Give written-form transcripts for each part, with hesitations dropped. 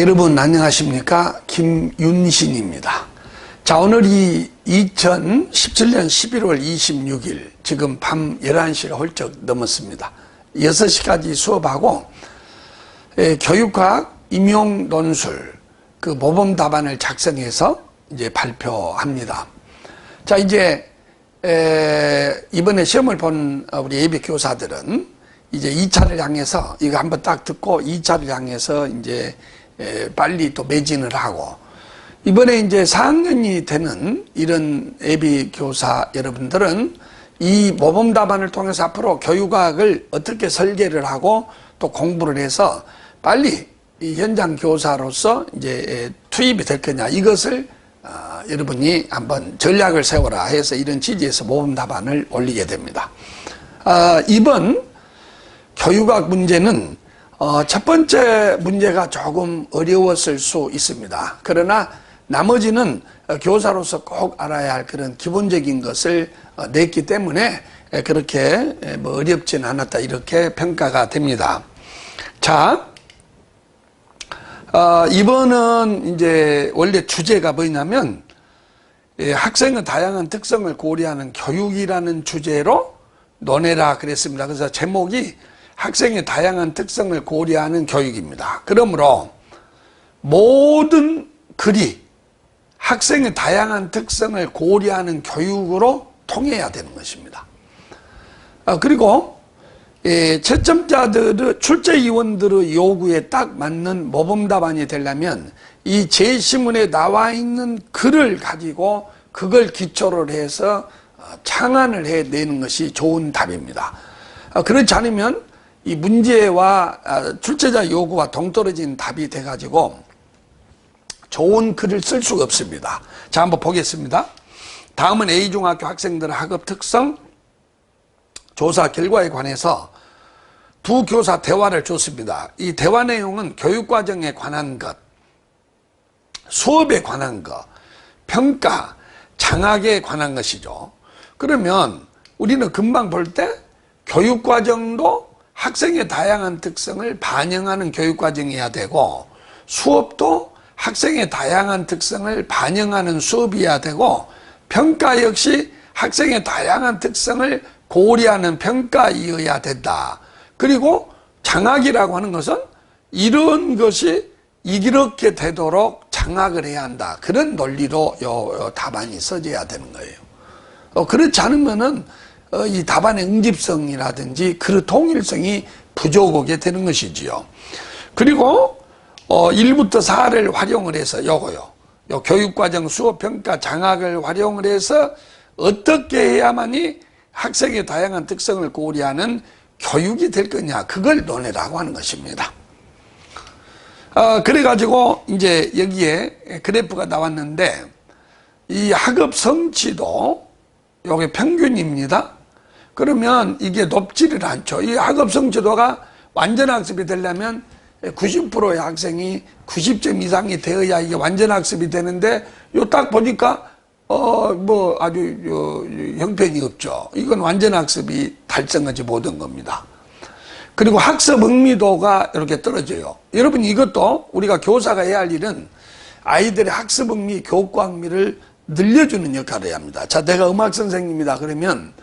여러분 안녕하십니까? 김윤신입니다. 자, 오늘이 2017년 11월 26일 지금 밤 11시가 훌쩍 넘었습니다. 6시까지 수업하고 교육과학 임용 논술 그 모범 답안을 작성해서 이제 발표합니다. 자, 이제 이번에 시험을 본 우리 예비 교사들은 이제 2차를 향해서 이거 한번 딱 듣고 2차를 향해서 이제 빨리 또 매진을 하고, 이번에 이제 4학년이 되는 이런 예비 교사 여러분들은 이 모범 답안을 통해서 앞으로 교육학을 어떻게 설계를 하고 또 공부를 해서 빨리 이 현장 교사로서 이제 투입이 될 거냐, 이것을 여러분이 한번 전략을 세워라 해서 이런 취지에서 모범 답안을 올리게 됩니다. 이번 교육학 문제는 첫 번째 문제가 조금 어려웠을 수 있습니다. 그러나 나머지는 교사로서 꼭 알아야 할 그런 기본적인 것을 냈기 때문에 그렇게 뭐 어렵진 않았다, 이렇게 평가가 됩니다. 자, 이번은 이제 원래 주제가 뭐냐면 학생의 다양한 특성을 고려하는 교육이라는 주제로 논해라 그랬습니다. 그래서 제목이 학생의 다양한 특성을 고려하는 교육입니다. 그러므로 모든 글이 학생의 다양한 특성을 고려하는 교육으로 통해야 되는 것입니다. 그리고 채점자들의 출제위원들의 요구에 딱 맞는 모범 답안이 되려면 이 제시문에 나와 있는 글을 가지고 그걸 기초로 해서 창안을 해내는 것이 좋은 답입니다. 그렇지 않으면 이 문제와 출제자 요구와 동떨어진 답이 돼가지고 좋은 글을 쓸 수가 없습니다. 자, 한번 보겠습니다. 다음은 A중학교 학생들의 학업 특성 조사 결과에 관해서 두 교사 대화를 줬습니다. 이 대화 내용은 교육과정에 관한 것, 수업에 관한 것, 평가, 장학에 관한 것이죠. 그러면 우리는 금방 볼 때 교육과정도 학생의 다양한 특성을 반영하는 교육과정이어야 되고, 수업도 학생의 다양한 특성을 반영하는 수업이어야 되고, 평가 역시 학생의 다양한 특성을 고려하는 평가이어야 된다. 그리고 장학이라고 하는 것은 이런 것이 이렇게 되도록 장학을 해야 한다. 그런 논리로 요 답안이 써져야 되는 거예요. 그렇지 않으면은 이 답안의 응집성이라든지 그 통일성이 부족하게 되는 것이지요. 그리고 1부터 4를 활용을 해서 요 교육과정 수업평가 장학을 활용을 해서 어떻게 해야만이 학생의 다양한 특성을 고려하는 교육이 될 거냐, 그걸 논해라고 하는 것입니다. 그래가지고 이제 여기에 그래프가 나왔는데, 이 학업 성취도 요게 평균입니다. 그러면 이게 높지를 않죠. 이 학업 성취도가 완전 학습이 되려면 90%의 학생이 90점 이상이 되어야 이게 완전 학습이 되는데, 요 딱 보니까 뭐 아주 형편이 없죠. 이건 완전 학습이 달성하지 못한 겁니다. 그리고 학습 흥미도가 이렇게 떨어져요. 여러분, 이것도 우리가 교사가 해야 할 일은 아이들의 학습 흥미, 교과 흥미를 늘려주는 역할을 해야 합니다. 자, 내가 음악 선생님이다 그러면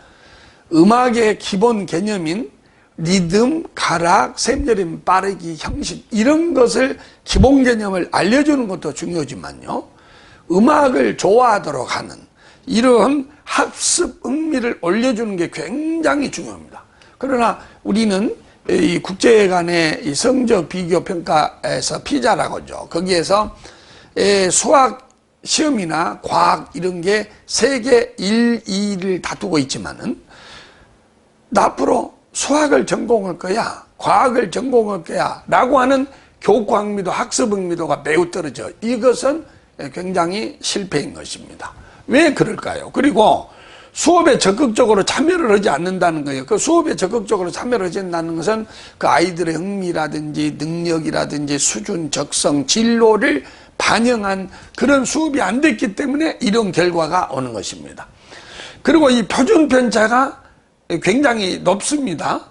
음악의 기본 개념인 리듬, 가락, 셈절임, 빠르기, 형식, 이런 것을 기본 개념을 알려주는 것도 중요하지만요, 음악을 좋아하도록 하는 이런 학습 흥미를 올려주는 게 굉장히 중요합니다. 그러나 우리는 이 국제 간의 이 성적 비교 평가에서 피자라고 하죠. 거기에서 수학 시험이나 과학 이런 게 세계 1, 2를 다투고 있지만은, 나 앞으로 수학을 전공할 거야, 과학을 전공할 거야 라고 하는 교과 흥미도, 학습 흥미도가 매우 떨어져. 이것은 굉장히 실패인 것입니다. 왜 그럴까요? 그리고 수업에 적극적으로 참여를 하지 않는다는 거예요. 그 수업에 적극적으로 참여를 하지 않는다는 것은 그 아이들의 흥미라든지 능력이라든지 수준, 적성, 진로를 반영한 그런 수업이 안 됐기 때문에 이런 결과가 오는 것입니다. 그리고 이 표준 편차가 굉장히 높습니다.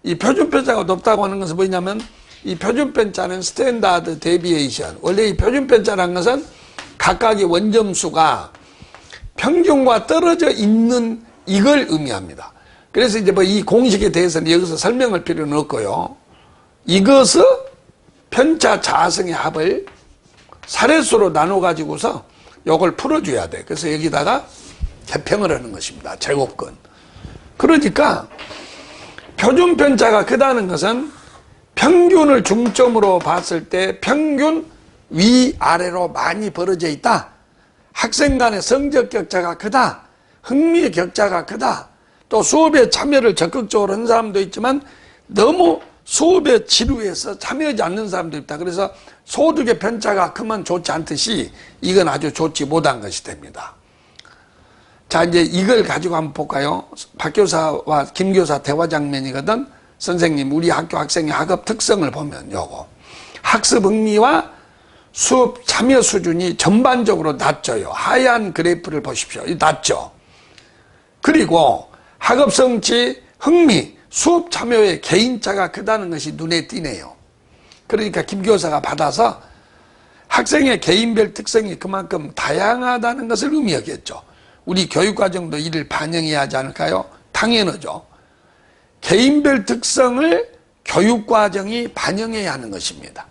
이 표준 편차가 높다고 하는 것은 뭐냐면 이 표준편차는 스탠다드 데비에이션. 원래 이 표준편차라는 것은 각각의 원점수가 평균과 떨어져 있는 이걸 의미합니다. 그래서 이제 뭐 이 공식에 대해서는 여기서 설명할 필요는 없고요. 이것을 편차 자성의 합을 사례수로 나눠 가지고서 요걸 풀어줘야 돼. 그래서 여기다가 개평을 하는 것입니다. 제곱근. 그러니까 표준편차가 크다는 것은 평균을 중점으로 봤을 때 평균 위아래로 많이 벌어져 있다. 학생 간의 성적 격차가 크다. 흥미의 격차가 크다. 또 수업에 참여를 적극적으로 하는 사람도 있지만 너무 수업에 지루해서 참여하지 않는 사람도 있다. 그래서 소득의 편차가 크면 좋지 않듯이 이건 아주 좋지 못한 것이 됩니다. 자, 이제 이걸 가지고 한번 볼까요? 박 교사와 김 교사 대화 장면이거든. 선생님, 우리 학교 학생의 학업 특성을 보면 요거. 학습 흥미와 수업 참여 수준이 전반적으로 낮죠. 하얀 그래프를 보십시오. 낮죠. 그리고 학업 성취, 흥미, 수업 참여의 개인차가 크다는 것이 눈에 띄네요. 그러니까 김 교사가 받아서 학생의 개인별 특성이 그만큼 다양하다는 것을 의미하겠죠. 우리 교육과정도 이를 반영해야 하지 않을까요? 당연하죠. 개인별 특성을 교육과정이 반영해야 하는 것입니다.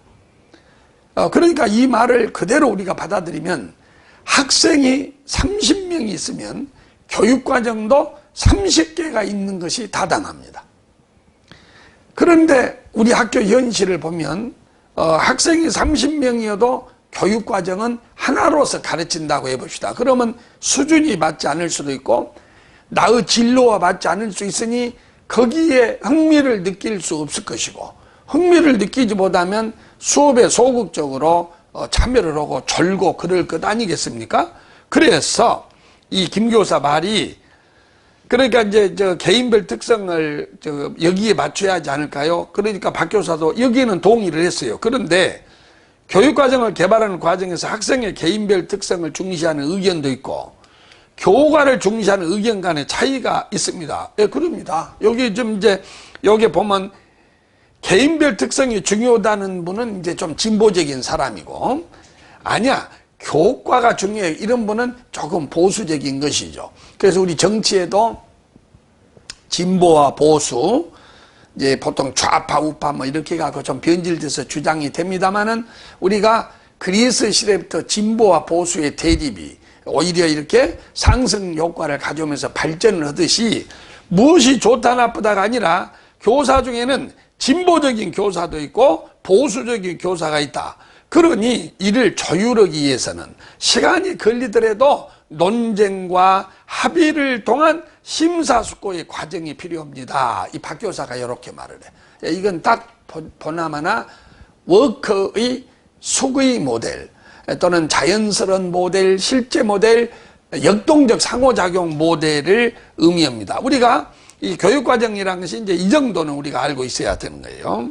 그러니까 이 말을 그대로 우리가 받아들이면 학생이 30명이 있으면 교육과정도 30개가 있는 것이 타당합니다. 그런데 우리 학교 현실을 보면 학생이 30명이어도 교육과정은 하나로서 가르친다고 해봅시다. 그러면 수준이 맞지 않을 수도 있고 나의 진로와 맞지 않을 수 있으니 거기에 흥미를 느낄 수 없을 것이고 흥미를 느끼지 못하면 수업에 소극적으로 참여를 하고 졸고 그럴 것 아니겠습니까? 그래서 이 김 교사 말이 그러니까 이제 저 개인별 특성을 여기에 맞춰야 하지 않을까요? 그러니까 박 교사도 여기에는 동의를 했어요. 그런데 교육과정을 개발하는 과정에서 학생의 개인별 특성을 중시하는 의견도 있고 교과를 중시하는 의견 간의 차이가 있습니다. 예, 그럽니다. 여기 좀 이제 여기 보면 개인별 특성이 중요하다는 분은 이제 좀 진보적인 사람이고 아니야. 교과가 중요해. 이런 분은 조금 보수적인 것이죠. 그래서 우리 정치에도 진보와 보수, 이제 보통 좌파, 우파 뭐 이렇게 갖고 좀 변질돼서 주장이 됩니다만은 우리가 그리스 시대부터 진보와 보수의 대립이 오히려 이렇게 상승 효과를 가져오면서 발전을 하듯이 무엇이 좋다 나쁘다가 아니라 교사 중에는 진보적인 교사도 있고 보수적인 교사가 있다. 그러니 이를 조율하기 위해서는 시간이 걸리더라도 논쟁과 합의를 통한 심사숙고의 과정이 필요합니다. 이 박 교사가 이렇게 말을 해. 이건 딱 보나마나 워크의 수의 모델 또는 자연스러운 모델, 실제 모델, 역동적 상호작용 모델을 의미합니다. 우리가 이 교육과정이라는 것이 이제 이 정도는 우리가 알고 있어야 되는 거예요.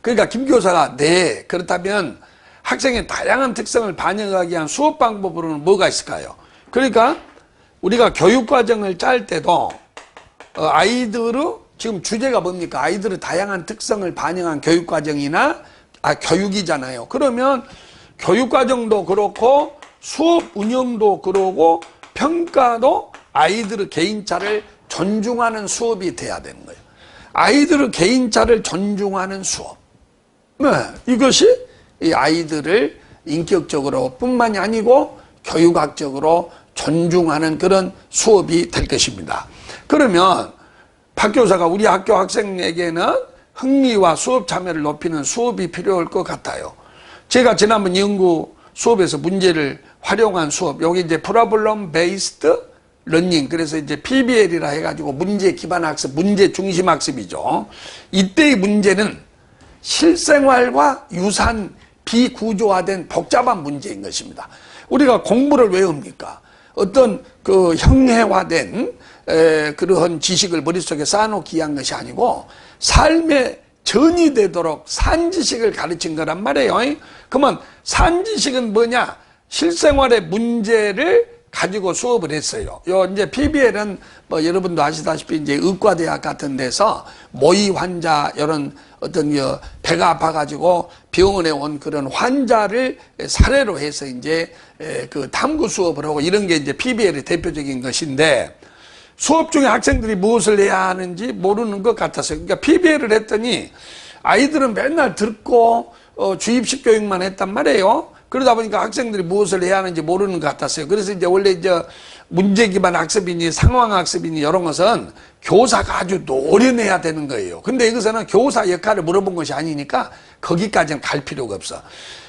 그러니까 김 교사가 네, 그렇다면 학생의 다양한 특성을 반영하기 위한 수업 방법으로는 뭐가 있을까요? 그러니까 우리가 교육과정을 짤 때도 아이들의 지금 주제가 뭡니까? 아이들의 다양한 특성을 반영한 교육과정이나 교육이잖아요. 그러면 교육과정도 그렇고 수업 운영도 그러고 평가도 아이들의 개인차를 존중하는 수업이 돼야 되는 거예요. 아이들의 개인차를 존중하는 수업. 네, 이것이 이 아이들을 인격적으로 뿐만이 아니고 교육학적으로 존중하는 그런 수업이 될 것입니다. 그러면 박 교사가 우리 학교 학생에게는 흥미와 수업 참여를 높이는 수업이 필요할 것 같아요. 제가 지난번 연구 수업에서 문제를 활용한 수업, 여기 이제 프로블럼 베이스드 러닝, 그래서 이제 PBL이라 해가지고 문제 기반 학습, 문제 중심 학습이죠. 이때의 문제는 실생활과 유사한 비구조화된 복잡한 문제인 것입니다. 우리가 공부를 왜 합니까? 어떤 그 형해화된 그러한 지식을 머릿속에 쌓아놓기 위한 것이 아니고 삶에 전이 되도록 산지식을 가르친 거란 말이에요. 그러면 산지식은 뭐냐? 실생활의 문제를 가지고 수업을 했어요. 요 이제 PBL은 뭐 여러분도 아시다시피 이제 의과대학 같은 데서 모의 환자 이런 어떤 배가 아파가지고 병원에 온 그런 환자를 사례로 해서 이제 그 탐구 수업을 하고 이런 게 이제 PBL의 대표적인 것인데 수업 중에 학생들이 무엇을 해야 하는지 모르는 것 같았어요. 그러니까 PBL을 했더니 아이들은 맨날 듣고 주입식 교육만 했단 말이에요. 그러다 보니까 학생들이 무엇을 해야 하는지 모르는 것 같았어요. 그래서 이제 원래 이제 문제 기반 학습이니 상황 학습이니 이런 것은 교사가 아주 노련해야 되는 거예요. 근데 여기서는 교사 역할을 물어본 것이 아니니까 거기까지는 갈 필요가 없어.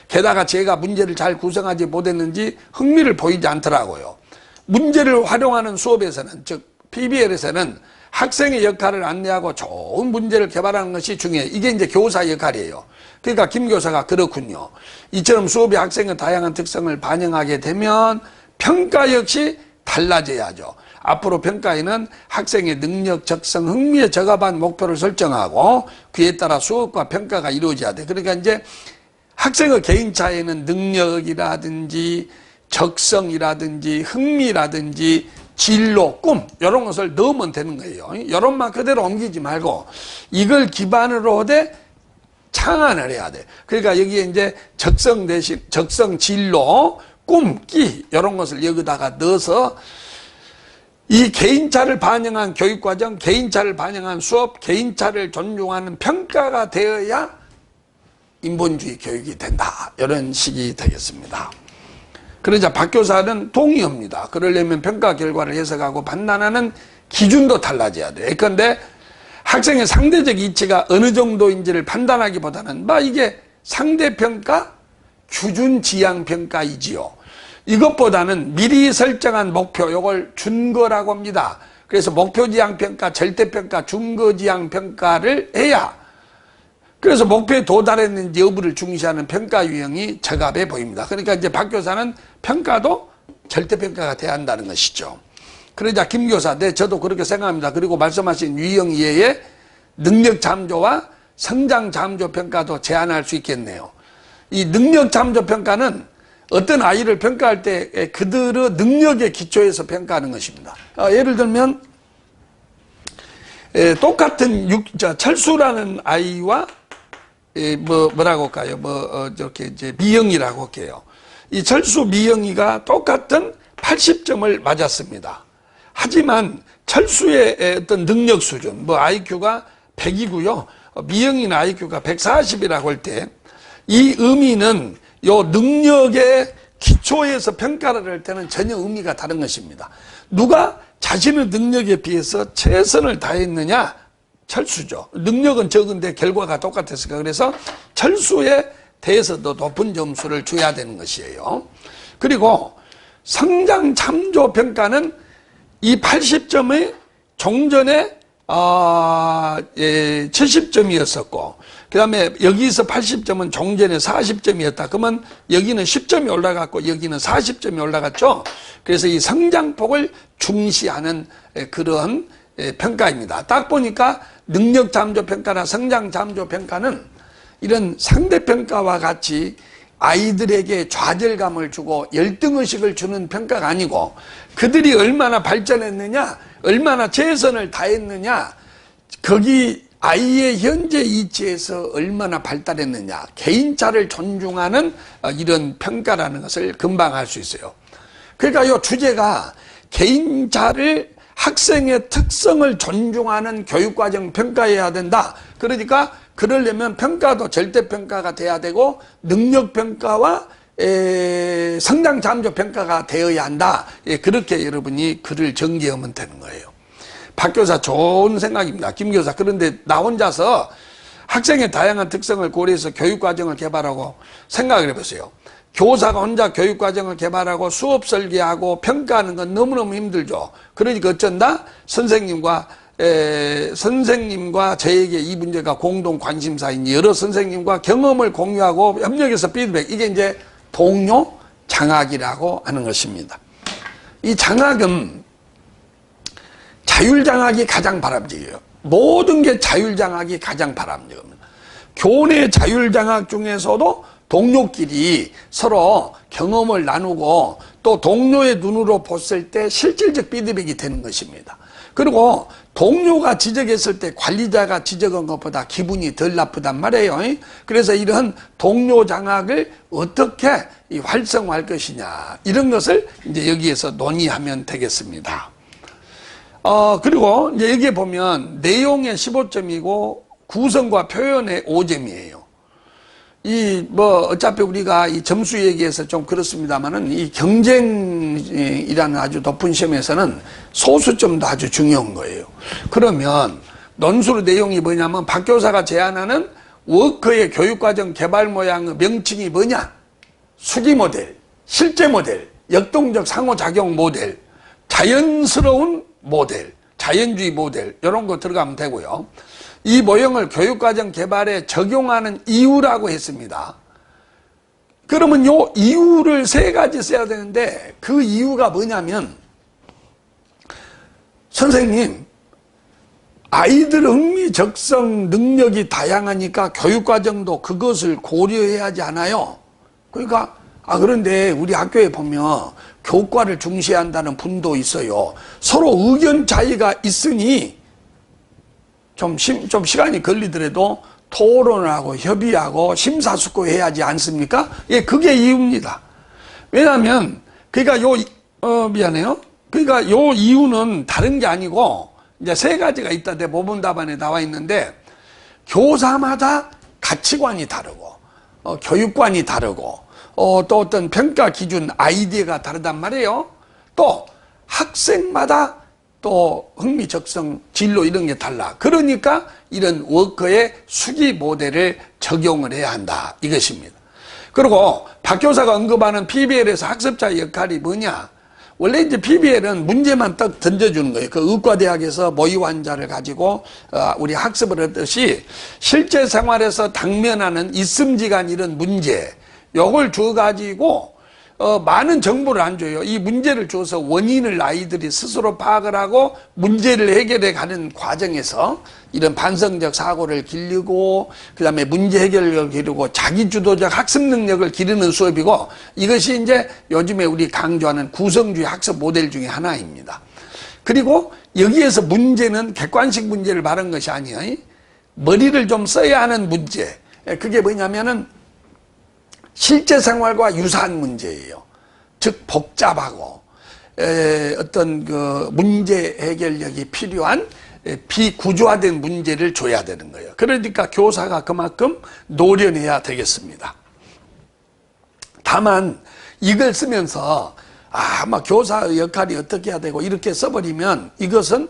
게다가 제가 문제를 잘 구성하지 못했는지 흥미를 보이지 않더라고요. 문제를 활용하는 수업에서는, 즉 PBL에서는 학생의 역할을 안내하고 좋은 문제를 개발하는 것이 중요해요. 이게 이제 교사 역할이에요. 그러니까 김 교사가 그렇군요. 이처럼 수업이 학생의 다양한 특성을 반영하게 되면 평가 역시 달라져야죠. 앞으로 평가에는 학생의 능력, 적성, 흥미에 적합한 목표를 설정하고 그에 따라 수업과 평가가 이루어져야 돼. 그러니까 이제 학생의 개인차에는 능력이라든지 적성이라든지 흥미라든지 진로, 꿈 이런 것을 넣으면 되는 거예요. 이런만 그대로 옮기지 말고 이걸 기반으로 하되 창안을 해야 돼. 그러니까 여기에 이제 적성 대신 적성, 진로, 꿈, 끼 이런 것을 여기다가 넣어서 이 개인차를 반영한 교육과정, 개인차를 반영한 수업, 개인차를 존중하는 평가가 되어야 인본주의 교육이 된다. 이런 식이 되겠습니다. 그러자 박 교사는 동의합니다. 그러려면 평가 결과를 해석하고 판단하는 기준도 달라져야 돼. 예컨대 학생의 상대적 이치가 어느 정도인지를 판단하기보다는 이게 상대평가, 규준지향평가이지요. 이것보다는 미리 설정한 목표, 이걸 준거라고 합니다. 그래서 목표지향평가, 절대평가, 준거지향평가를 해야 그래서 목표에 도달했는지 여부를 중시하는 평가 유형이 적합해 보입니다. 그러니까 이제 박 교사는 평가도 절대평가가 돼야 한다는 것이죠. 그러자 김 교사, 네, 저도 그렇게 생각합니다. 그리고 말씀하신 유형 이외에 능력 잠조와 성장 잠조 평가도 제한할 수 있겠네요. 이 능력 잠조 평가는 어떤 아이를 평가할 때 그들의 능력에 기초해서 평가하는 것입니다. 예를 들면 똑같은 철수라는 아이와 뭐라고 할까요? 저렇게 이제 미영이라고 할게요. 이 철수 미영이가 똑같은 80점을 맞았습니다. 하지만 철수의 어떤 능력 수준, IQ가 100이고요. 미영이는 IQ가 140이라고 할 때, 이 의미는 요 능력의 기초에서 평가를 할 때는 전혀 의미가 다른 것입니다. 누가 자신의 능력에 비해서 최선을 다했느냐? 철수죠. 능력은 적은데 결과가 똑같았으니까. 그래서 철수에 대해서도 높은 점수를 줘야 되는 것이에요. 그리고 성장 참조 평가는 이 80점의 종전에 70점이었었고 그 다음에 여기서 80점은 종전에 40점이었다. 그러면 여기는 10점이 올라갔고 여기는 40점이 올라갔죠. 그래서 이 성장폭을 중시하는 그런 평가입니다. 딱 보니까 능력 잠조 평가나 성장 잠조 평가는 이런 상대평가와 같이 아이들에게 좌절감을 주고 열등의식을 주는 평가가 아니고 그들이 얼마나 발전했느냐, 얼마나 최선을 다했느냐, 거기 아이의 현재 이치에서 얼마나 발달했느냐, 개인차를 존중하는 이런 평가라는 것을 금방 알 수 있어요. 그러니까 이 주제가 개인차를 학생의 특성을 존중하는 교육과정 평가해야 된다. 그러니까 그러려면 평가도 절대평가가 돼야 되고 능력평가와 성장잠조평가가 되어야 한다. 그렇게 여러분이 글을 전개하면 되는 거예요. 박 교사 좋은 생각입니다. 김 교사. 그런데 나 혼자서 학생의 다양한 특성을 고려해서 교육과정을 개발하고 생각을 해보세요. 교사가 혼자 교육과정을 개발하고 수업 설계하고 평가하는 건 너무너무 힘들죠. 그러니까 어쩐다? 선생님과 저에게 이 문제가 공동 관심사인 여러 선생님과 경험을 공유하고 협력해서 피드백, 이게 이제 동료 장학이라고 하는 것입니다. 이 장학은 자율장학이 가장 바람직해요. 모든 게 자율장학이 가장 바람직합니다. 교내 자율장학 중에서도 동료끼리 서로 경험을 나누고 또 동료의 눈으로 봤을 때 실질적 피드백이 되는 것입니다. 그리고 동료가 지적했을 때 관리자가 지적한 것보다 기분이 덜 나쁘단 말이에요. 그래서 이런 동료 장학을 어떻게 활성화할 것이냐, 이런 것을 이제 여기에서 논의하면 되겠습니다. 그리고 이제 여기에 보면 내용의 15점이고 구성과 표현의 5점이에요. 어차피 우리가 이 점수 얘기해서 좀 그렇습니다만은 이 경쟁이라는 아주 높은 시험에서는 소수점도 아주 중요한 거예요. 그러면 논술 내용이 뭐냐면 박 교사가 제안하는 워크의 교육과정 개발 모양의 명칭이 뭐냐? 수기 모델, 실제 모델, 역동적 상호작용 모델, 자연스러운 모델, 자연주의 모델, 이런 거 들어가면 되고요. 이 모형을 교육과정 개발에 적용하는 이유라고 했습니다. 그러면 요 이유를 3가지 써야 되는데 그 이유가 뭐냐면, 선생님, 아이들 흥미적성 능력이 다양하니까 교육과정도 그것을 고려해야 하지 않아요? 그러니까 그런데 우리 학교에 보면 교과를 중시한다는 분도 있어요. 서로 의견 차이가 있으니 좀 시간이 걸리더라도 토론을 하고 협의하고 심사숙고해야 하지 않습니까? 예, 그게 이유입니다. 왜냐하면 그러니까 미안해요. 그러니까 요 이유는 다른 게 아니고 이제 3가지가 있다. 내 모범 답안에 나와 있는데, 교사마다 가치관이 다르고 교육관이 다르고 또 어떤 평가 기준 아이디어가 다르단 말이에요. 또 학생마다 또 흥미적성, 진로 이런 게 달라. 그러니까 이런 워커의 수기 모델을 적용을 해야 한다, 이것입니다. 그리고 박 교사가 언급하는 PBL에서 학습자의 역할이 뭐냐? 원래 이제 PBL은 문제만 딱 던져주는 거예요. 그 의과대학에서 모의 환자를 가지고 우리 학습을 하듯이 실제 생활에서 당면하는 있음지간 이런 문제, 요걸 줘가지고 많은 정보를 안 줘요. 이 문제를 줘서 원인을 아이들이 스스로 파악을 하고 문제를 해결해 가는 과정에서 이런 반성적 사고를 기르고, 그 다음에 문제 해결력을 기르고 자기주도적 학습 능력을 기르는 수업이고, 이것이 이제 요즘에 우리 강조하는 구성주의 학습 모델 중에 하나입니다. 그리고 여기에서 문제는 객관식 문제를 말한 것이 아니에요. 머리를 좀 써야 하는 문제. 그게 뭐냐면은 실제 생활과 유사한 문제예요. 즉 복잡하고 어떤 그 문제 해결력이 필요한 비구조화된 문제를 줘야 되는 거예요. 그러니까 교사가 그만큼 노련해야 되겠습니다. 다만 이걸 쓰면서 아마 교사의 역할이 어떻게 해야 되고 이렇게 써버리면 이것은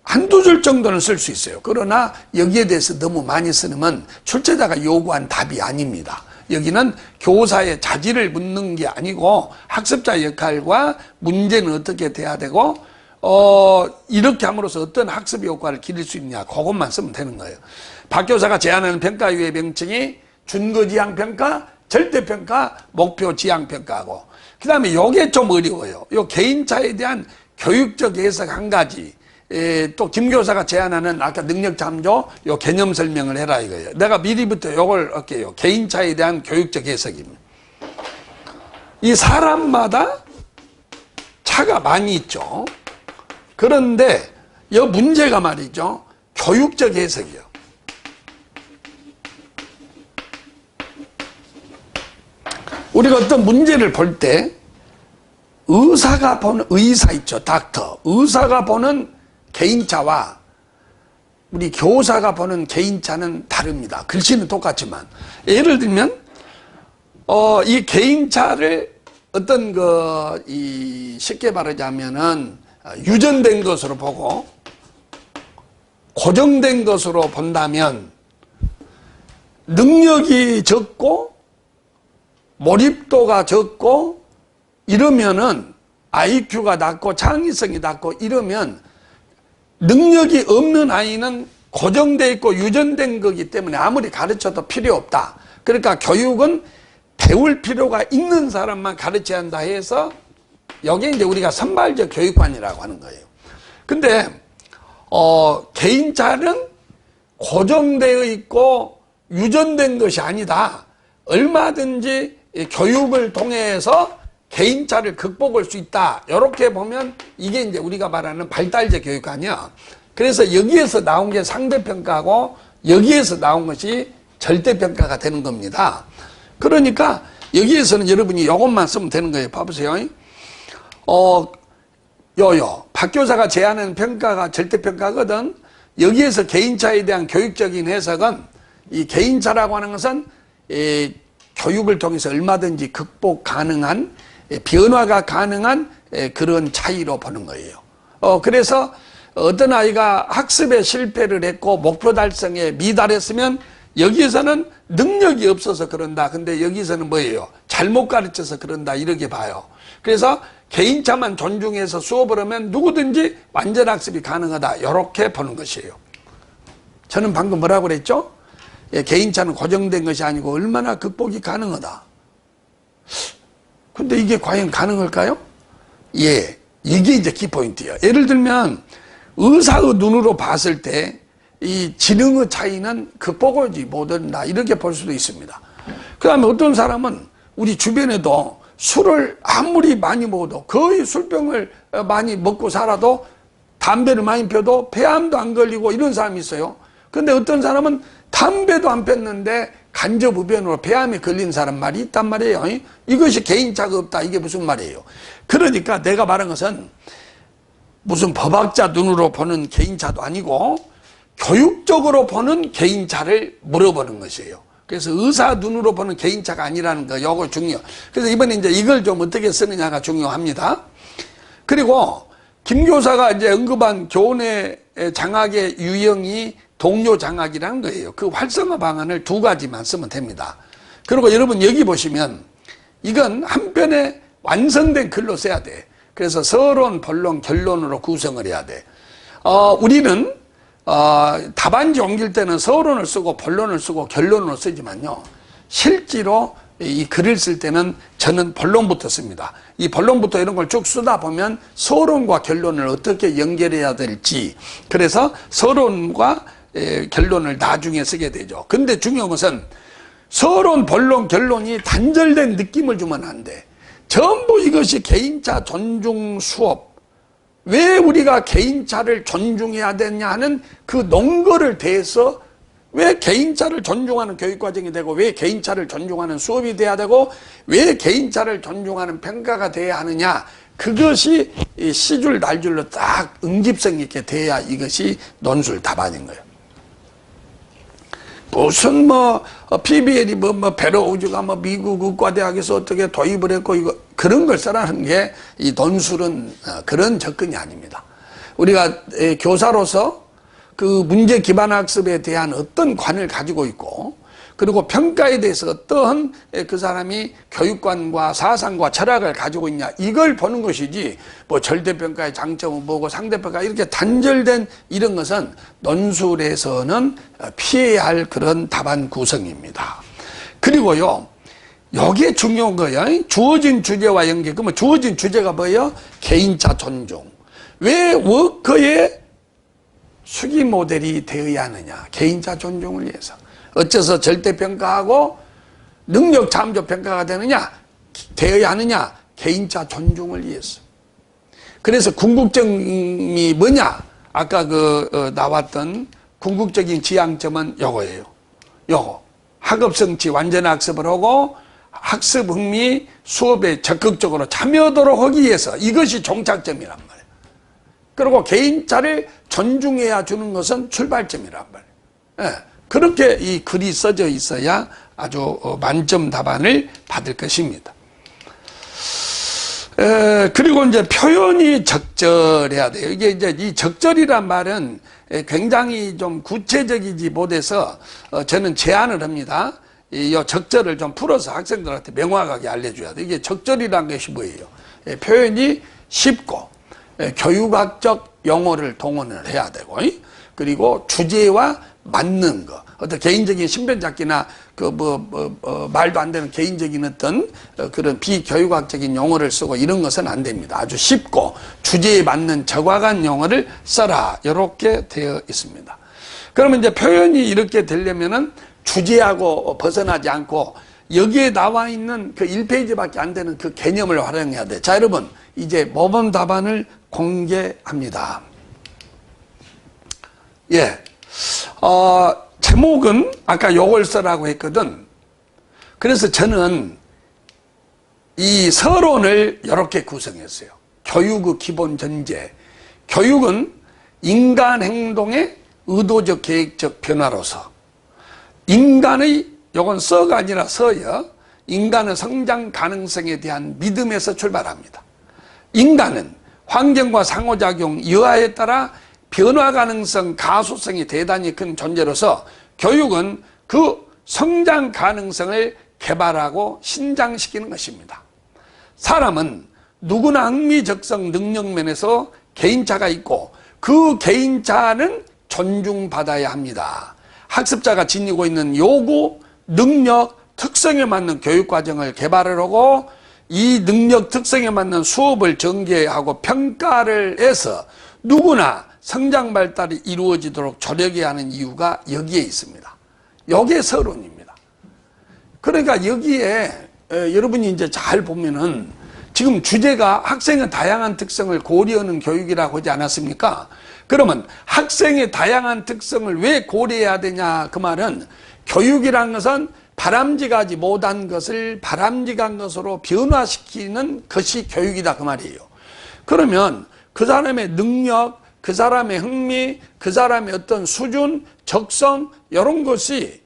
한두 줄 정도는 쓸 수 있어요. 그러나 여기에 대해서 너무 많이 쓰면 출제자가 요구한 답이 아닙니다. 여기는 교사의 자질을 묻는 게 아니고 학습자 역할과 문제는 어떻게 돼야 되고 이렇게 함으로써 어떤 학습 효과를 기를 수 있냐, 그것만 쓰면 되는 거예요. 박 교사가 제안하는 평가위의 명칭이 준거지향평가, 절대평가, 목표지향평가하고, 그 다음에 요게 좀 어려워요. 요 개인차에 대한 교육적 해석 한 가지, 또 김 교사가 제안하는 아까 능력잠조 요 개념 설명을 해라 이거예요. 내가 미리부터 요걸 할게요. 개인차에 대한 교육적 해석입니다. 이 사람마다 차가 많이 있죠. 그런데 이 문제가 말이죠, 교육적 해석이요. 우리가 어떤 문제를 볼 때 의사가 보는, 의사 있죠, 닥터. 의사가 보는 개인차와 우리 교사가 보는 개인차는 다릅니다. 글씨는 똑같지만. 예를 들면 이 개인차를 어떤 쉽게 말하자면은 유전된 것으로 보고 고정된 것으로 본다면 능력이 적고 몰입도가 적고 이러면은 IQ가 낮고 창의성이 낮고 이러면 능력이 없는 아이는 고정되어 있고 유전된 거기 때문에 아무리 가르쳐도 필요 없다. 그러니까 교육은 배울 필요가 있는 사람만 가르쳐야 한다 해서 여기에 이제 우리가 선발적 교육관이라고 하는 거예요. 근데 개인차는 고정되어 있고 유전된 것이 아니다. 얼마든지 교육을 통해서 개인차를 극복할 수 있다. 이렇게 보면 이게 이제 우리가 말하는 발달제 교육 아니야. 그래서 여기에서 나온 게 상대평가고 여기에서 나온 것이 절대평가가 되는 겁니다. 그러니까 여기에서는 여러분이 이것만 쓰면 되는 거예요. 봐보세요. 박 교사가 제안하는 평가가 절대평가거든. 여기에서 개인차에 대한 교육적인 해석은 이 개인차라고 하는 것은 교육을 통해서 얼마든지 극복 가능한 변화가 가능한 그런 차이로 보는 거예요. 그래서 어떤 아이가 학습에 실패를 했고 목표 달성에 미달했으면 여기에서는 능력이 없어서 그런다. 근데 여기서는 뭐예요? 잘못 가르쳐서 그런다. 이렇게 봐요. 그래서 개인차만 존중해서 수업을 하면 누구든지 완전 학습이 가능하다. 이렇게 보는 것이에요. 저는 방금 뭐라고 그랬죠? 개인차는 고정된 것이 아니고 얼마나 극복이 가능하다. 근데 이게 과연 가능할까요? 예, 이게 이제 키포인트예요. 예를 들면 의사의 눈으로 봤을 때 이 지능의 차이는 극복하지 못한다. 이렇게 볼 수도 있습니다. 그 다음에 어떤 사람은 우리 주변에도 술을 아무리 많이 먹어도 거의 술병을 많이 먹고 살아도 담배를 많이 피워도 폐암도 안 걸리고 이런 사람이 있어요. 근데 어떤 사람은 담배도 안 폈는데 간접우변으로 폐암에 걸린 사람 말이 있단 말이에요. 이것이 개인차가 없다. 이게 무슨 말이에요? 그러니까 내가 말한 것은 무슨 법학자 눈으로 보는 개인차도 아니고 교육적으로 보는 개인차를 물어보는 것이에요. 그래서 의사 눈으로 보는 개인차가 아니라는 거, 요거 중요. 그래서 이번에 이제 이걸 좀 어떻게 쓰느냐가 중요합니다. 그리고 김 교사가 이제 언급한 교내 장학의 유형이 동료 장학이라는 거예요. 그 활성화 방안을 두 가지만 쓰면 됩니다. 그리고 여러분 여기 보시면 이건 한 편에 완성된 글로 써야 돼. 그래서 서론, 본론, 결론으로 구성을 해야 돼. 우리는 답안지 옮길 때는 서론을 쓰고 본론을 쓰고 결론을 쓰지만요. 실제로 이 글을 쓸 때는 저는 본론부터 씁니다. 이 본론부터 이런 걸 쭉 쓰다 보면 서론과 결론을 어떻게 연결해야 될지, 그래서 서론과 결론을 나중에 쓰게 되죠. 근데 중요한 것은 서론, 본론, 결론이 단절된 느낌을 주면 안 돼. 전부 이것이 개인차 존중 수업, 왜 우리가 개인차를 존중해야 되냐 하는 그 논거를 대해서 왜 개인차를 존중하는 교육과정이 되고 왜 개인차를 존중하는 수업이 돼야 되고 왜 개인차를 존중하는 평가가 돼야 하느냐, 그것이 시줄 날줄로 딱 응집성 있게 돼야 이것이 논술 답안인 거예요. 무슨 PBL이 베로우즈가 미국 의과대학에서 어떻게 도입을 했고 이거 그런 걸 써라는 게 이 논술은 그런 접근이 아닙니다. 우리가 교사로서 그 문제 기반 학습에 대한 어떤 관을 가지고 있고, 그리고 평가에 대해서 어떠한 그 사람이 교육관과 사상과 철학을 가지고 있냐, 이걸 보는 것이지 절대평가의 장점은 뭐고 상대평가 이렇게 단절된 이런 것은 논술에서는 피해야 할 그런 답안 구성입니다. 그리고요, 여기에 중요한 거예요. 주어진 주제와 연계. 그러면 주어진 주제가 뭐예요? 개인차 존중. 왜 워커의 수기 모델이 되어야 하느냐? 개인차 존중을 위해서. 어째서 절대평가하고 능력 잠조 평가가 되어야 하느냐? 개인차 존중을 위해서. 그래서 궁극점이 뭐냐? 아까 나왔던 궁극적인 지향점은 요거예요. 요거. 학업 성취 완전 학습을 하고 학습 흥미 수업에 적극적으로 참여하도록 하기 위해서, 이것이 종착점이란 말이에요. 그리고 개인차를 존중해야 주는 것은 출발점이란 말이에요. 예, 그렇게 이 글이 써져 있어야 아주 만점 답안을 받을 것입니다. 그리고 이제 표현이 적절해야 돼요. 이게 이제 이 적절이란 말은 굉장히 좀 구체적이지 못해서 저는 제안을 합니다. 이 적절을 좀 풀어서 학생들한테 명확하게 알려줘야 돼. 이게 적절이란 것이 뭐예요? 표현이 쉽고 교육학적 용어를 동원을 해야 되고, 그리고 주제와 맞는 거, 어떤 개인적인 신변잡기나 말도 안 되는 개인적인 어떤 그런 비교육학적인 용어를 쓰고 이런 것은 안 됩니다. 아주 쉽고 주제에 맞는 적확한 용어를 써라, 이렇게 되어 있습니다. 그러면 이제 표현이 이렇게 되려면은 주제하고 벗어나지 않고 여기에 나와 있는 그 1페이지밖에 안 되는 그 개념을 활용해야 돼. 자, 여러분, 이제 모범 답안을 공개합니다. 예. 제목은 아까 요걸 써라고 했거든. 그래서 저는 이 서론을 이렇게 구성했어요. 교육의 기본 전제. 교육은 인간 행동의 의도적 계획적 변화로서 인간의, 요건 서가 아니라 서요, 인간의 성장 가능성에 대한 믿음에서 출발합니다. 인간은 환경과 상호작용, 여하에 따라 변화 가능성, 가소성이 대단히 큰 존재로서 교육은 그 성장 가능성을 개발하고 신장시키는 것입니다. 사람은 누구나 흥미적성 능력면에서 개인차가 있고 그 개인차는 존중받아야 합니다. 학습자가 지니고 있는 요구, 능력, 특성에 맞는 교육과정을 개발을 하고 이 능력, 특성에 맞는 수업을 전개하고 평가를 해서 누구나 성장 발달이 이루어지도록 조력해야 하는 이유가 여기에 있습니다. 여기에 서론입니다. 그러니까 여기에 여러분이 이제 잘 보면은 지금 주제가 학생의 다양한 특성을 고려하는 교육이라고 하지 않았습니까? 그러면 학생의 다양한 특성을 왜 고려해야 되냐? 그 말은 교육이란 것은 바람직하지 못한 것을 바람직한 것으로 변화시키는 것이 교육이다, 그 말이에요. 그러면 그 사람의 능력, 그 사람의 흥미, 그 사람의 어떤 수준, 적성, 이런 것이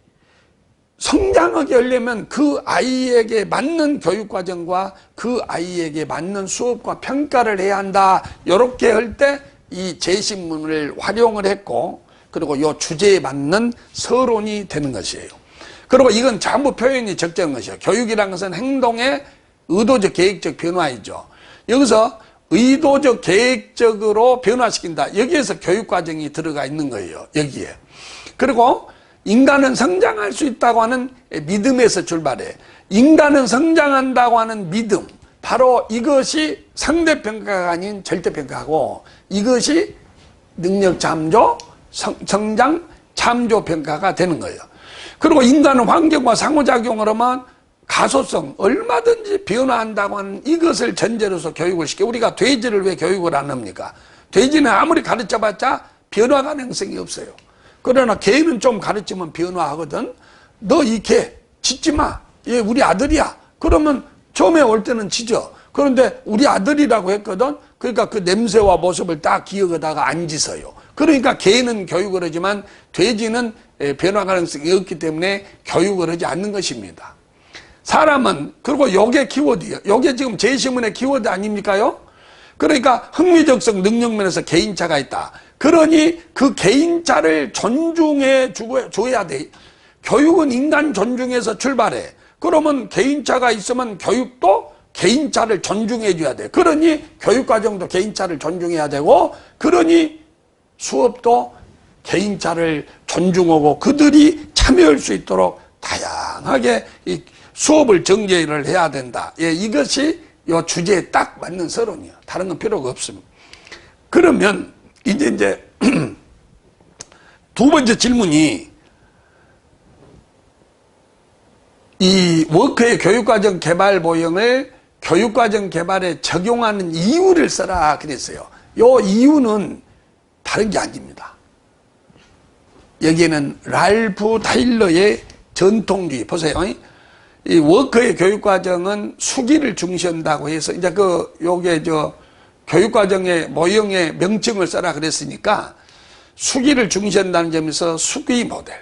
성장하게 하려면 그 아이에게 맞는 교육과정과 그 아이에게 맞는 수업과 평가를 해야 한다. 이렇게 할 때 이 제시문을 활용을 했고, 그리고 이 주제에 맞는 서론이 되는 것이에요. 그리고 이건 전부 표현이 적절한 것이에요. 교육이라는 것은 행동의 의도적 계획적 변화이죠. 여기서 의도적 계획적으로 변화시킨다. 여기에서 교육과정이 들어가 있는 거예요. 여기에. 그리고 인간은 성장할 수 있다고 하는 믿음에서 출발해. 인간은 성장한다고 하는 믿음, 바로 이것이 상대평가가 아닌 절대평가고 이것이 능력 참조, 성장 참조 평가가 되는 거예요. 그리고 인간은 환경과 상호작용을 하면 가소성, 얼마든지 변화한다고 하는 이것을 전제로서 교육을 시켜. 우리가 돼지를 왜 교육을 안 합니까? 돼지는 아무리 가르쳐봤자 변화 가능성이 없어요. 그러나 개는 좀 가르치면 변화하거든. 너 이 개 짖지 마. 얘 우리 아들이야. 그러면 처음에 올 때는 짖어. 그런데 우리 아들이라고 했거든. 그러니까 그 냄새와 모습을 딱 기억하다가 안 짖어요. 그러니까 개는 교육을 하지만 돼지는 변화 가능성이 없기 때문에 교육을 하지 않는 것입니다. 사람은, 그리고 요게 키워드예요. 요게 지금 제시문의 키워드 아닙니까요? 그러니까 흥미적성 능력면에서 개인차가 있다. 그러니 그 개인차를 존중해 줘야 돼. 교육은 인간 존중에서 출발해. 그러면 개인차가 있으면 교육도 개인차를 존중해 줘야 돼. 그러니 교육과정도 개인차를 존중해야 되고, 그러니 수업도 개인차를 존중하고 그들이 참여할 수 있도록 다양하게 이 수업을 전개를 해야 된다. 예, 이것이 이 주제에 딱 맞는 서론이에요. 다른 건 필요가 없습니다. 그러면 이제 두 번째 질문이 이 워크의 교육과정 개발 모형을 교육과정 개발에 적용하는 이유를 써라 그랬어요. 이 이유는 다른 게 아닙니다. 여기에는 랄프 타일러의 전통주의, 보세요. 이 워크의 교육과정은 수기를 중시한다고 해서, 이제 요게 교육과정의 모형의 명칭을 써라 그랬으니까 수기를 중시한다는 점에서 수기 모델.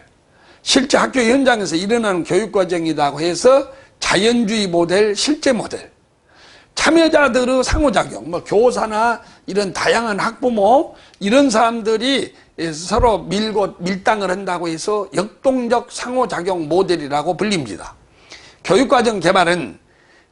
실제 학교 현장에서 일어나는 교육과정이라고 해서 자연주의 모델, 실제 모델. 참여자들의 상호작용, 교사나 이런 다양한 학부모, 이런 사람들이 서로 밀당을 한다고 해서 역동적 상호작용 모델이라고 불립니다. 교육과정 개발은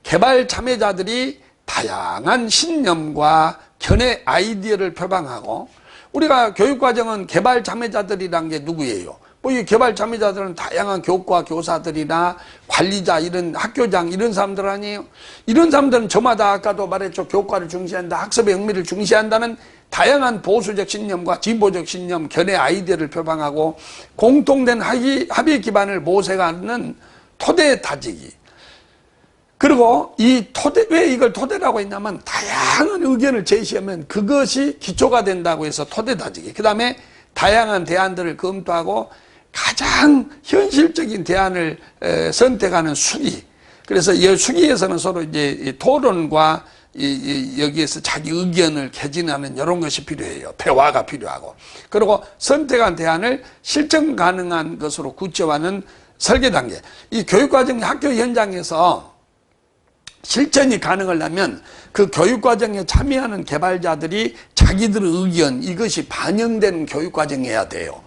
개발 참여자들이 다양한 신념과 견해 아이디어를 표방하고, 우리가 교육과정은 개발 참여자들이란 게 누구예요? 이 개발 참여자들은 다양한 교과 교사들이나 관리자, 이런 학교장, 이런 사람들 아니에요? 이런 사람들은 저마다 아까도 말했죠. 교과를 중시한다, 학습의 의미를 중시한다는 다양한 보수적 신념과 진보적 신념, 견해 아이디어를 표방하고 공통된 합의 기반을 모색하는 토대 다지기. 그리고 이 토대, 왜 이걸 토대라고 했냐면 다양한 의견을 제시하면 그것이 기초가 된다고 해서 토대 다지기. 그 다음에 다양한 대안들을 검토하고 가장 현실적인 대안을 선택하는 수기. 그래서 이 수기에서는 서로 이제 토론과 여기에서 자기 의견을 개진하는 이런 것이 필요해요. 대화가 필요하고. 그리고 선택한 대안을 실천 가능한 것으로 구체화하는 설계 단계. 이 교육과정 학교 현장에서 실천이 가능하려면 그 교육과정에 참여하는 개발자들이 자기들의 의견, 이것이 반영되는 교육과정이어야 돼요.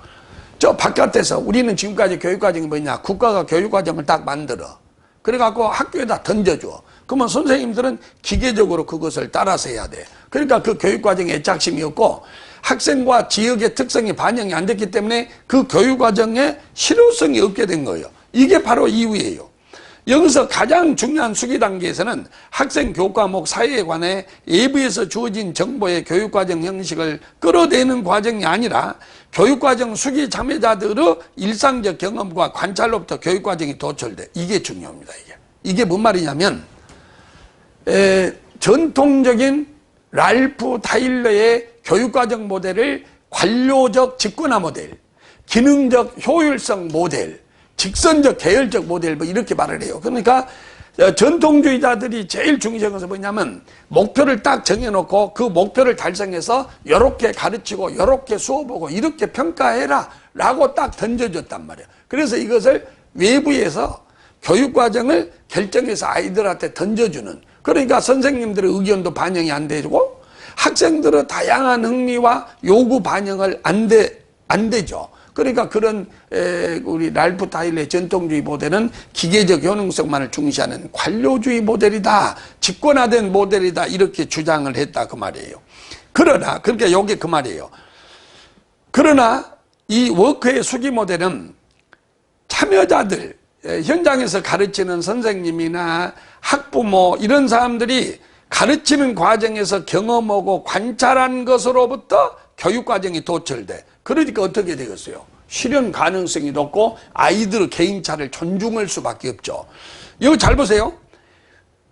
저 바깥에서 우리는 지금까지 교육과정이 뭐냐, 국가가 교육과정을 딱 만들어 그래갖고 학교에다 던져줘. 그러면 선생님들은 기계적으로 그것을 따라서 해야 돼. 그러니까 그 교육과정에 애착심이 없고 학생과 지역의 특성이 반영이 안 됐기 때문에 그 교육과정에 실효성이 없게 된 거예요. 이게 바로 이유예요. 여기서 가장 중요한 수기 단계에서는 학생 교과목 사회에 관해 예부에서 주어진 정보의 교육과정 형식을 끌어내는 과정이 아니라 교육과정 수기 참여자들의 일상적 경험과 관찰로부터 교육과정이 도출돼. 이게 중요합니다. 이게 뭔 말이냐면 전통적인 랄프 타일러의 교육과정 모델을 관료적 직권화 모델, 기능적 효율성 모델, 직선적 계열적 모델, 뭐 이렇게 말을 해요. 그러니까 전통주의자들이 제일 중시한 것은 뭐냐면 목표를 딱 정해놓고 그 목표를 달성해서 이렇게 가르치고 이렇게 수업하고 이렇게 평가해라 라고 딱 던져줬단 말이에요. 그래서 이것을 외부에서 교육과정을 결정해서 아이들한테 던져주는, 그러니까 선생님들의 의견도 반영이 안 되고 학생들의 다양한 흥미와 요구 반영을 안 되죠. 그러니까 그런 우리 랄프 타일러의 전통주의 모델은 기계적 효능성만을 중시하는 관료주의 모델이다, 직권화된 모델이다, 이렇게 주장을 했다 그 말이에요. 그러나 그러니까 여기 그 말이에요. 그러나 이 워크의 수기 모델은 참여자들, 현장에서 가르치는 선생님이나 학부모 이런 사람들이 가르치는 과정에서 경험하고 관찰한 것으로부터 교육과정이 도출돼. 그러니까 어떻게 되겠어요? 실현 가능성이 높고 아이들의 개인차를 존중할 수밖에 없죠. 이거 잘 보세요.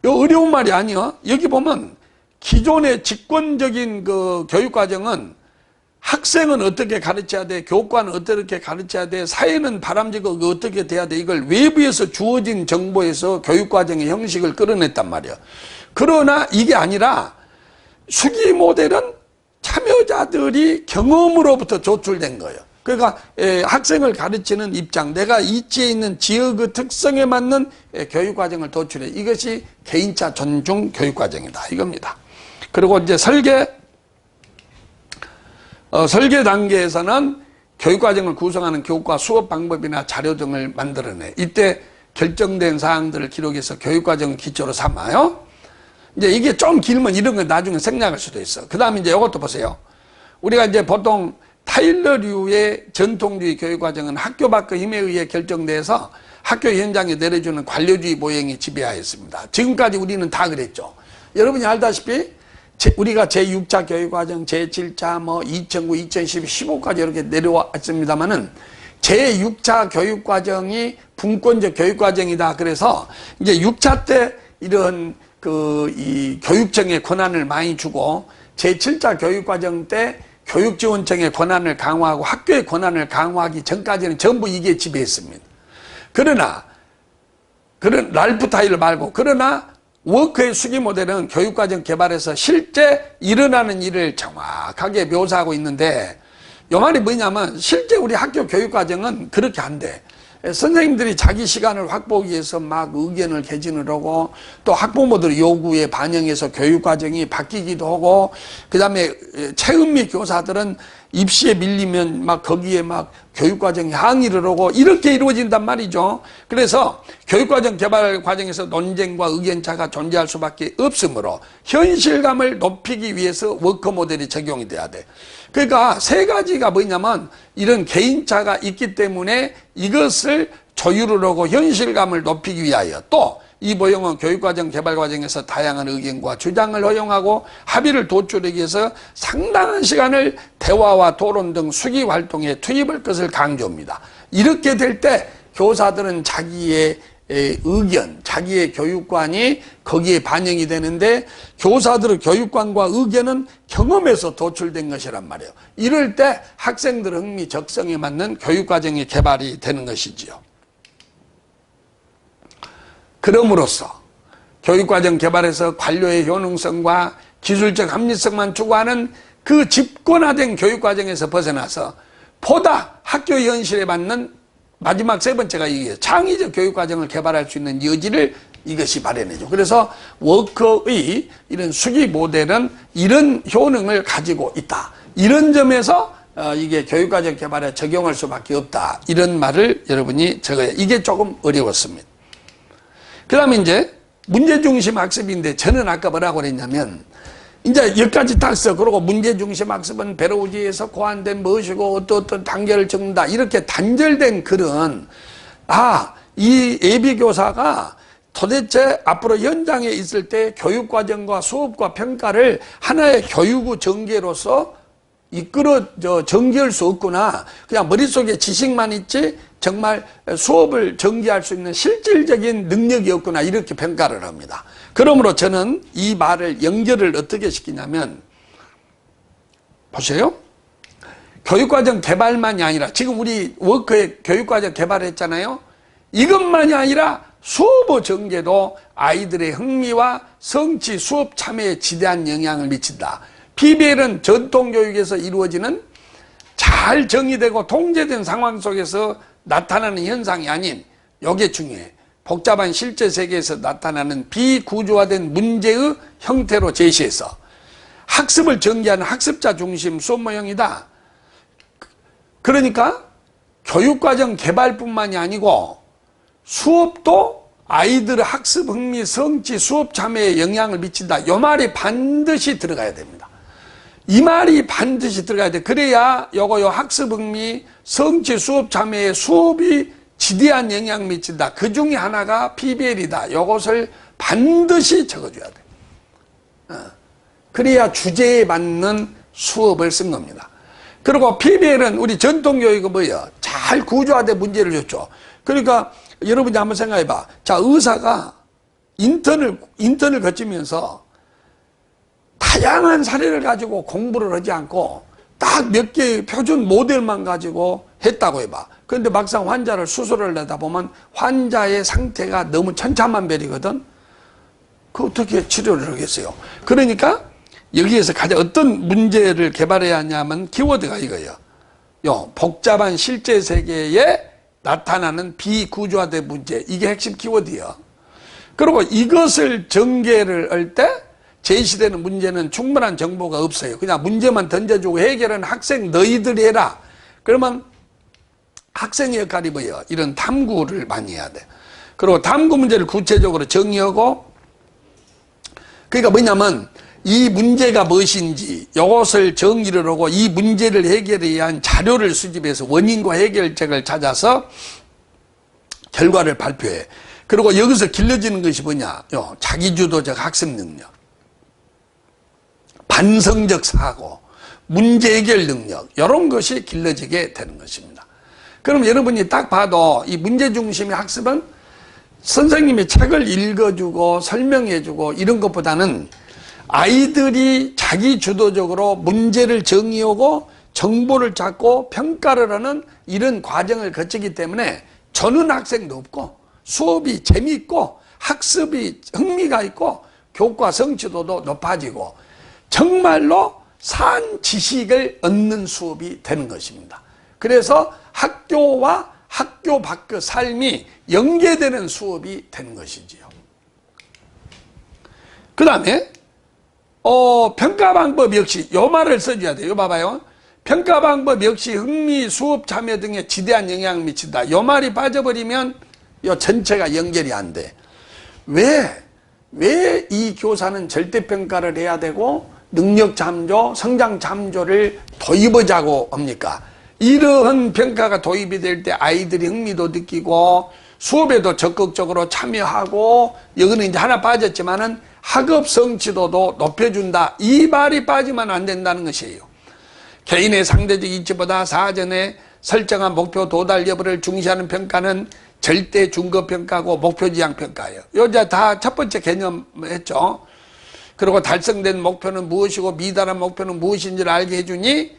이거 어려운 말이 아니요. 여기 보면 기존의 직권적인 그 교육과정은 학생은 어떻게 가르쳐야 돼, 교과는 어떻게 가르쳐야 돼, 사회는 바람직하고 어떻게 돼야 돼, 이걸 외부에서 주어진 정보에서 교육과정의 형식을 끌어냈단 말이야. 그러나 이게 아니라 수기 모델은 참여자들이 경험으로부터 조출된 거예요. 그러니까 학생을 가르치는 입장, 내가 이치에 있는 지역의 특성에 맞는 교육과정을 도출해. 이것이 개인차 존중 교육과정이다 이겁니다. 그리고 이제 설계 단계에서는 교육과정을 구성하는 교과 수업 방법이나 자료 등을 만들어내. 이때 결정된 사항들을 기록해서 교육과정을 기초로 삼아요. 이제 이게 좀 길면 이런 건 나중에 생략할 수도 있어. 그 다음에 이제 이것도 보세요. 우리가 이제 보통 타일러류의 전통주의 교육과정은 학교 밖의 힘에 의해 결정돼서 학교 현장에 내려주는 관료주의 모형이 지배하였습니다. 지금까지 우리는 다 그랬죠. 여러분이 알다시피 우리가 제6차 교육과정, 제7차, 2009, 2012, 15까지 이렇게 내려왔습니다만은 제6차 교육과정이 분권적 교육과정이다. 그래서 이제 6차 때 이런 이 교육청의 권한을 많이 주고 제7차 교육과정 때 교육지원청의 권한을 강화하고 학교의 권한을 강화하기 전까지는 전부 이게 지배했습니다. 그러나 랄프 타일러 말고, 그러나 워크의 수기 모델은 교육과정 개발에서 실제 일어나는 일을 정확하게 묘사하고 있는데, 이 말이 뭐냐면 실제 우리 학교 교육과정은 그렇게 안 돼. 선생님들이 자기 시간을 확보하기 위해서 막 의견을 개진을 하고 또 학부모들 요구에 반영해서 교육과정이 바뀌기도 하고, 그 다음에 최은미 교사들은 입시에 밀리면 막 거기에 막 교육과정이 항의를 하고 이렇게 이루어진단 말이죠. 그래서 교육과정 개발 과정에서 논쟁과 의견차가 존재할 수밖에 없으므로 현실감을 높이기 위해서 워커 모델이 적용이 돼야 돼. 그러니까 세 가지가 뭐냐면 이런 개인차가 있기 때문에 이것을 조율을 하고 현실감을 높이기 위하여, 또 이 모형은 교육과정 개발 과정에서 다양한 의견과 주장을 허용하고 합의를 도출하기 위해서 상당한 시간을 대화와 토론 등 수기 활동에 투입할 것을 강조합니다. 이렇게 될 때 교사들은 자기의 의견, 자기의 교육관이 거기에 반영이 되는데, 교사들의 교육관과 의견은 경험에서 도출된 것이란 말이에요. 이럴 때 학생들의 흥미, 적성에 맞는 교육과정이 개발이 되는 것이지요. 그럼으로써 교육과정 개발에서 관료의 효능성과 기술적 합리성만 추구하는 그 집권화된 교육과정에서 벗어나서 보다 학교 현실에 맞는 마지막 세 번째가 이게 창의적 교육과정을 개발할 수 있는 여지를 이것이 마련해줘. 그래서 워커의 이런 수기 모델은 이런 효능을 가지고 있다. 이런 점에서 이게 교육과정 개발에 적용할 수밖에 없다. 이런 말을 여러분이 적어야, 이게 조금 어려웠습니다. 그 다음에 이제 문제중심 학습인데, 저는 아까 뭐라고 그랬냐면, 이제 여기까지 딱 써. 그리고 문제중심 학습은 베로우지에서 고안된 무엇이고 어떤 단계를 적는다. 이렇게 단절된 글은, 이 예비교사가 도대체 앞으로 현장에 있을 때 교육과정과 수업과 평가를 하나의 교육의 전개로서 전개할 수 없구나. 그냥 머릿속에 지식만 있지 정말 수업을 전개할 수 있는 실질적인 능력이 없구나. 이렇게 평가를 합니다. 그러므로 저는 이 말을 연결을 어떻게 시키냐면, 보세요. 교육과정 개발만이 아니라, 지금 우리 워커의 교육과정 개발했잖아요. 이것만이 아니라 수업의 전개도 아이들의 흥미와 성취, 수업 참여에 지대한 영향을 미친다. PBL은 전통교육에서 이루어지는 잘 정의되고 통제된 상황 속에서 나타나는 현상이 아닌, 이게 중요해. 복잡한 실제 세계에서 나타나는 비구조화된 문제의 형태로 제시해서 학습을 전개하는 학습자 중심 수업 모형이다. 그러니까 교육과정 개발뿐만이 아니고 수업도 아이들의 학습 흥미, 성취, 수업 참여에 영향을 미친다. 이 말이 반드시 들어가야 됩니다. 이 말이 반드시 들어가야 돼. 그래야 요거 학습 흥미, 성취, 수업 참여에 수업이 지대한 영향을 미친다. 그 중에 하나가 PBL이다. 요것을 반드시 적어줘야 돼. 그래야 주제에 맞는 수업을 쓴 겁니다. 그리고 PBL은 우리 전통교육은 뭐예요? 잘 구조화된 문제를 줬죠. 그러니까 여러분이 한번 생각해봐. 자, 의사가 인턴을 거치면서 다양한 사례를 가지고 공부를 하지 않고 딱 몇 개의 표준 모델만 가지고 했다고 해봐. 그런데 막상 환자를 수술을 하다 보면 환자의 상태가 너무 천차만별이거든. 그 어떻게 치료를 하겠어요? 그러니까 여기에서 가장 어떤 문제를 개발해야 하냐면 키워드가 이거예요. 복잡한 실제 세계에 나타나는 비구조화된 문제. 이게 핵심 키워드예요. 그리고 이것을 전개를 할 때 제시되는 문제는 충분한 정보가 없어요. 그냥 문제만 던져주고 해결은 학생 너희들이 해라. 그러면 학생의 역할이 뭐예요? 이런 탐구를 많이 해야 돼. 그리고 탐구 문제를 구체적으로 정의하고, 그러니까 뭐냐면 이 문제가 무엇인지 이것을 정의를 하고 이 문제를 해결에 의한 자료를 수집해서 원인과 해결책을 찾아서 결과를 발표해. 그리고 여기서 길러지는 것이 뭐냐? 자기주도적 학습 능력, 반성적 사고, 문제 해결 능력, 이런 것이 길러지게 되는 것입니다. 그럼 여러분이 딱 봐도 이 문제중심의 학습은 선생님이 책을 읽어주고 설명해주고 이런 것보다는 아이들이 자기 주도적으로 문제를 정의하고 정보를 찾고 평가를 하는 이런 과정을 거치기 때문에 저는 학생도 없고 수업이 재미있고 학습이 흥미가 있고 교과 성취도도 높아지고 정말로 산 지식을 얻는 수업이 되는 것입니다. 그래서 학교와 학교 밖의 삶이 연계되는 수업이 되는 것이지요. 그 다음에 평가 방법 역시 요 말을 써줘야 돼요. 요 봐봐요. 평가 방법 역시 흥미, 수업 참여 등에 지대한 영향을 미친다. 요 말이 빠져버리면 요 전체가 연결이 안 돼. 왜 이 교사는 절대평가를 해야 되고 능력 잠조, 성장 잠조를 도입하자고 합니까? 이러한 평가가 도입이 될 때 아이들이 흥미도 느끼고 수업에도 적극적으로 참여하고, 여기는 이제 하나 빠졌지만은 학업 성취도도 높여준다. 이 말이 빠지면 안 된다는 것이에요. 개인의 상대적 이치보다 사전에 설정한 목표 도달 여부를 중시하는 평가는 절대 중급평가고 목표지향 평가예요. 요자 다 첫 번째 개념 했죠. 그리고 달성된 목표는 무엇이고 미달한 목표는 무엇인지를 알게 해주니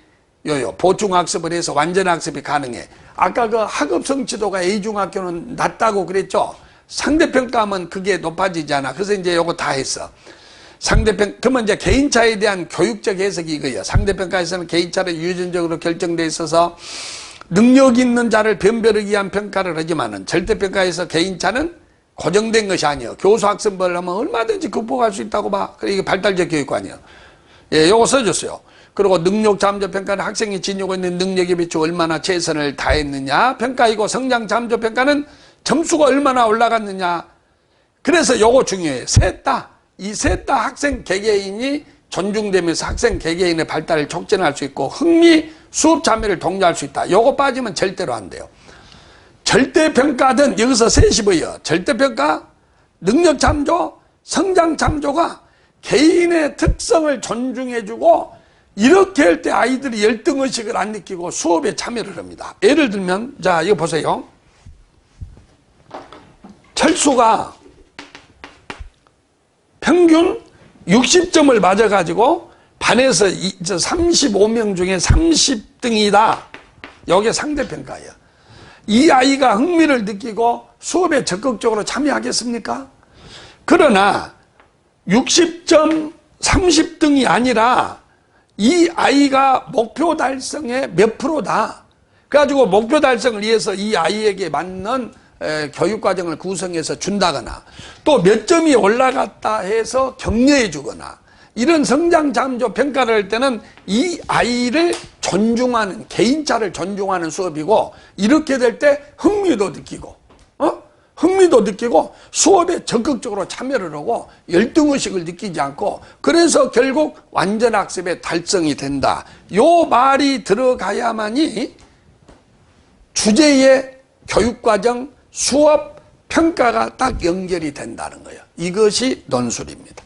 보충학습을 해서 완전학습이 가능해. 아까 그 학업 성취도가 A중학교는 낮다고 그랬죠. 상대평가하면 그게 높아지잖아. 그래서 이제 요거 다 했어. 그러면 이제 개인차에 대한 교육적 해석이 이거예요. 상대평가에서는 개인차를 유전적으로 결정돼 있어서 능력 있는 자를 변별하기 위한 평가를 하지만은 절대평가에서 개인차는 고정된 것이 아니에요. 교수 학습을 하면 얼마든지 극복할 수 있다고 봐. 그래, 이게 발달적 교육관이에요. 예, 요거 써줬어요. 그리고 능력 잠조 평가는 학생이 지니고 있는 능력에 비추어 얼마나 최선을 다했느냐 평가이고, 성장 잠조 평가는 점수가 얼마나 올라갔느냐. 그래서 요거 중요해요. 이 셋 다 학생 개개인이 존중되면서 학생 개개인의 발달을 촉진할 수 있고 흥미, 수업 참여를 독려할 수 있다. 요거 빠지면 절대로 안 돼요. 절대평가든 여기서 셋이 뭐예요? 절대평가, 능력 잠조, 성장 잠조가 개인의 특성을 존중해주고, 이렇게 할 때 아이들이 열등의식을 안 느끼고 수업에 참여를 합니다. 예를 들면 자 이거 보세요. 철수가 평균 60점을 맞아가지고 반에서 35명 중에 30등이다. 이게 상대평가예요. 이 아이가 흥미를 느끼고 수업에 적극적으로 참여하겠습니까? 그러나 60점 30등이 아니라 이 아이가 목표 달성의 몇 프로다. 그래가지고 목표 달성을 위해서 이 아이에게 맞는 교육과정을 구성해서 준다거나, 또 몇 점이 올라갔다 해서 격려해 주거나, 이런 성장 잠조 평가를 할 때는 이 아이를 존중하는, 개인차를 존중하는 수업이고, 이렇게 될 때 흥미도 느끼고 수업에 적극적으로 참여를 하고 열등의식을 느끼지 않고, 그래서 결국 완전학습의 달성이 된다. 요 말이 들어가야만이 주제의 교육과정, 수업, 평가가 딱 연결이 된다는 거예요. 이것이 논술입니다.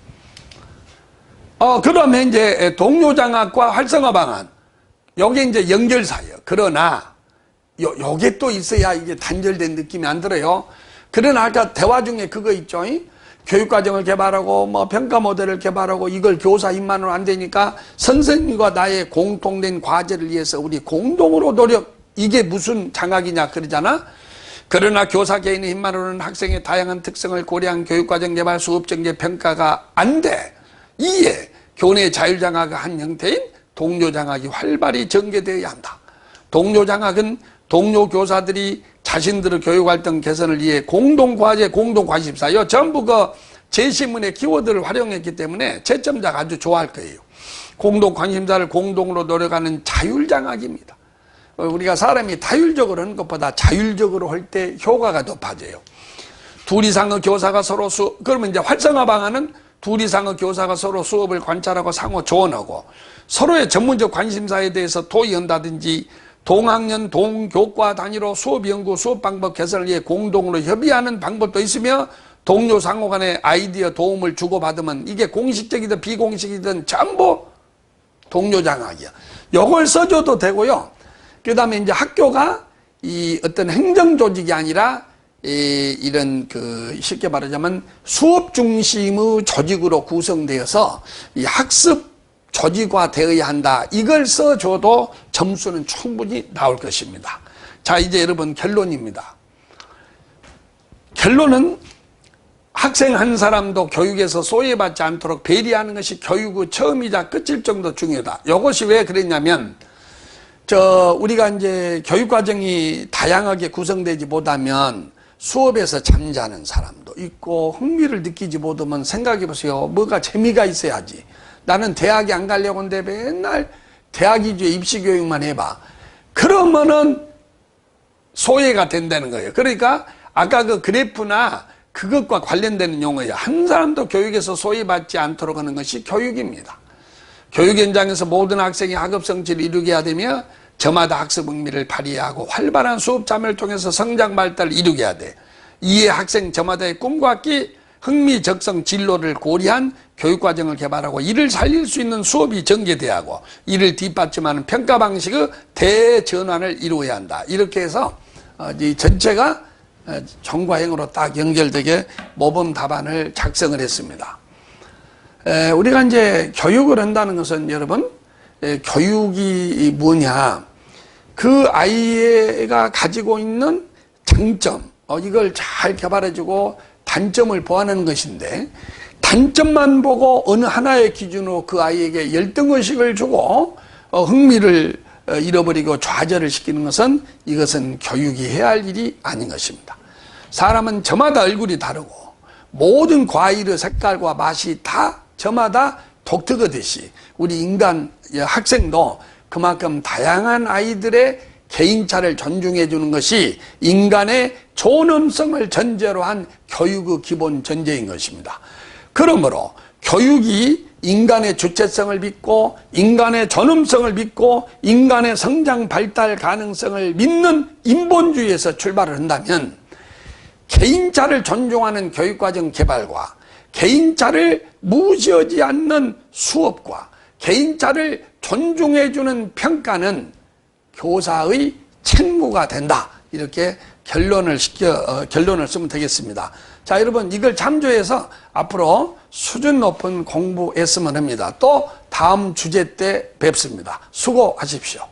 그러면 이제 동료장학과 활성화 방안, 요게 이제 연결사예요. 그러나 요게 또 있어야 이게 단절된 느낌이 안 들어요. 그러나 아까 대화 중에 그거 있죠. 교육과정을 개발하고 뭐 평가 모델을 개발하고 이걸 교사 힘만으로 안 되니까 선생님과 나의 공통된 과제를 위해서 우리 공동으로 노력, 이게 무슨 장학이냐 그러잖아. 그러나 교사 개인의 힘만으로는 학생의 다양한 특성을 고려한 교육과정 개발, 수업정제 평가가 안 돼. 이에 교내 자율장학의 한 형태인 동료장학이 활발히 전개되어야 한다. 동료장학은 동료 교사들이 자신들의 교육활동 개선을 위해 공동과제, 공동관심사, 이 전부 그 제시문의 키워드를 활용했기 때문에 채점자가 아주 좋아할 거예요. 공동관심사를 공동으로 노력하는 자율장학입니다. 우리가 사람이 다율적으로 하는 것보다 자율적으로 할 때 효과가 높아져요. 둘 이상의 교사가 서로 그러면 이제 활성화 방안은 둘 이상의 교사가 서로 수업을 관찰하고 상호 조언하고 서로의 전문적 관심사에 대해서 토의한다든지, 동학년 동교과 단위로 수업 연구, 수업 방법 개선을 위해 공동으로 협의하는 방법도 있으며, 동료 상호 간의 아이디어 도움을 주고받으면 이게 공식적이든 비공식이든 전부 동료장학이야. 요걸 써줘도 되고요. 그 다음에 이제 학교가 이 어떤 행정조직이 아니라 이런 쉽게 말하자면 수업 중심의 조직으로 구성되어서 이 학습 조직화 되어야 한다. 이걸 써줘도 점수는 충분히 나올 것입니다. 자, 이제 여러분 결론입니다. 결론은 학생 한 사람도 교육에서 소외받지 않도록 배려하는 것이 교육의 처음이자 끝일 정도 중요하다. 이것이 왜 그랬냐면, 우리가 이제 교육과정이 다양하게 구성되지 못하면 수업에서 잠자는 사람도 있고, 흥미를 느끼지 못하면 생각해 보세요. 뭐가 재미가 있어야지. 나는 대학에 안 가려고 하는데 맨날 대학 위주의 입시 교육만 해봐. 그러면은 소외가 된다는 거예요. 그러니까 아까 그 그래프나 그것과 관련되는 용어예요. 한 사람도 교육에서 소외받지 않도록 하는 것이 교육입니다. 교육 현장에서 모든 학생이 학업 성취를 이루게 해야 되며 저마다 학습 흥미를 발휘하고 활발한 수업 참여를 통해서 성장 발달을 이루게 해야 돼. 이에 학생 저마다의 꿈과 끼 흥미, 적성, 진로를 고려한 교육과정을 개발하고 이를 살릴 수 있는 수업이 전개돼야 하고 이를 뒷받침하는 평가 방식의 대전환을 이루어야 한다. 이렇게 해서 이 전체가 정과행으로 딱 연결되게 모범 답안을 작성을 했습니다. 우리가 이제 교육을 한다는 것은 여러분, 교육이 뭐냐, 그 아이가 가지고 있는 장점, 이걸 잘 개발해주고 단점을 보완하는 것인데, 단점만 보고 어느 하나의 기준으로 그 아이에게 열등의식을 주고 흥미를 잃어버리고 좌절을 시키는 것은, 이것은 교육이 해야 할 일이 아닌 것입니다. 사람은 저마다 얼굴이 다르고 모든 과일의 색깔과 맛이 다 저마다 독특하듯이 우리 인간 학생도 그만큼 다양한 아이들의 개인차를 존중해 주는 것이 인간의 존엄성을 전제로 한 교육의 기본 전제인 것입니다. 그러므로 교육이 인간의 주체성을 믿고 인간의 존엄성을 믿고 인간의 성장 발달 가능성을 믿는 인본주의에서 출발을 한다면 개인차를 존중하는 교육과정 개발과 개인차를 무시하지 않는 수업과 개인차를 존중해주는 평가는 교사의 책무가 된다. 이렇게 결론을 쓰면 되겠습니다. 자, 여러분, 이걸 참조해서 앞으로 수준 높은 공부했으면 합니다. 또 다음 주제 때 뵙습니다. 수고하십시오.